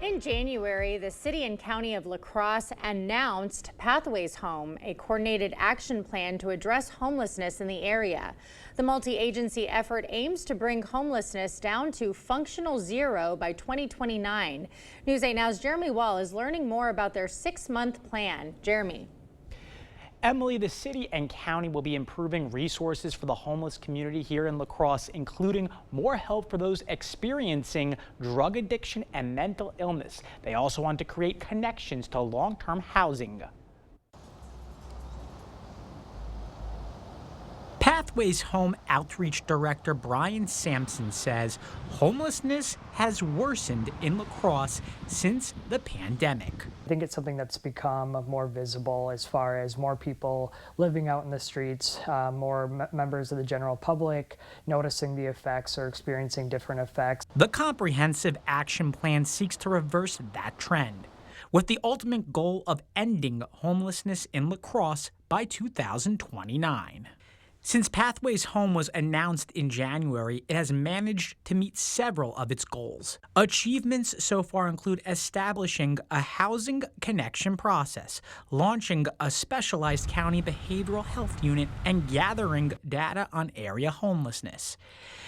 In January, the city and county of La Crosse announced Pathways Home, a coordinated action plan to address homelessness in the area. The multi-agency effort aims to bring homelessness down to functional zero by 2029. News 8 Now's Jeremy Wall is learning more about their 6-month plan. Jeremy. Emily, the city and county will be improving resources for the homeless community here in La Crosse, including more help for those experiencing drug addiction and mental illness. They also want to create connections to long-term housing. Pathways Home Outreach Director Brian Sampson says homelessness has worsened in La Crosse since the pandemic. I think it's something that's become more visible as far as more people living out in the streets, more members of the general public noticing the effects or experiencing different effects. The comprehensive action plan seeks to reverse that trend, with the ultimate goal of ending homelessness in La Crosse by 2029. Since Pathways Home was announced in January, it has managed to meet several of its goals. Achievements so far include establishing a housing connection process, launching a specialized county behavioral health unit, and gathering data on area homelessness.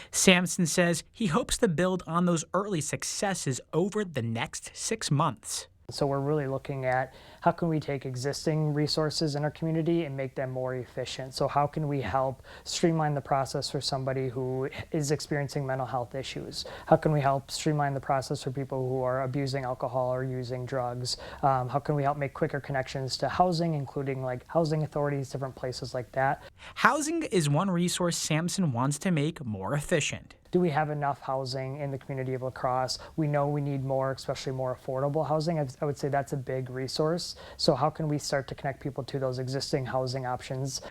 Sampson says he hopes to build on those early successes over the next 6 months. So we're really looking at how can we take existing resources in our community and make them more efficient. So how can we help streamline the process for somebody who is experiencing mental health issues? How can we help streamline the process for people who are abusing alcohol or using drugs? How can we help make quicker connections to housing, including like housing authorities, different places like that? Housing is one resource Sampson wants to make more efficient. Do we have enough housing in the community of La Crosse? We know we need more, especially more affordable housing. I would say that's a big resource. So how can we start to connect people to those existing housing options?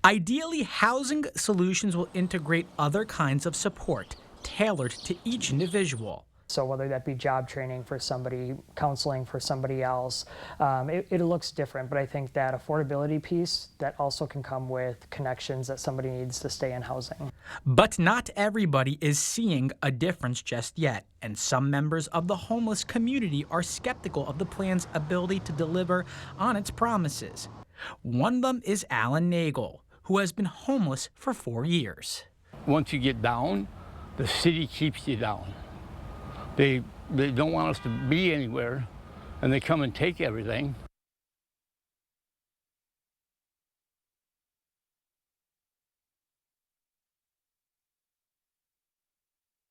Ideally, housing solutions will integrate other kinds of support tailored to each individual. So whether that be job training for somebody, counseling for somebody else, it looks different, but I think that affordability piece, that also can come with connections that somebody needs to stay in housing. But not everybody is seeing a difference just yet, and some members of the homeless community are skeptical of the plan's ability to deliver on its promises. One of them is Alan Nagel, who has been homeless for 4 years. Once you get down, the city keeps you down. They don't want us to be anywhere, and they come and take everything.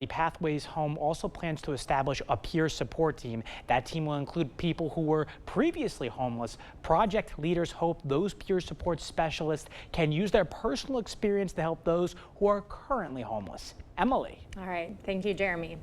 The Pathways Home also plans to establish a peer support team. That team will include people who were previously homeless. Project leaders hope those peer support specialists can use their personal experience to help those who are currently homeless. Emily. All right. Thank you, Jeremy.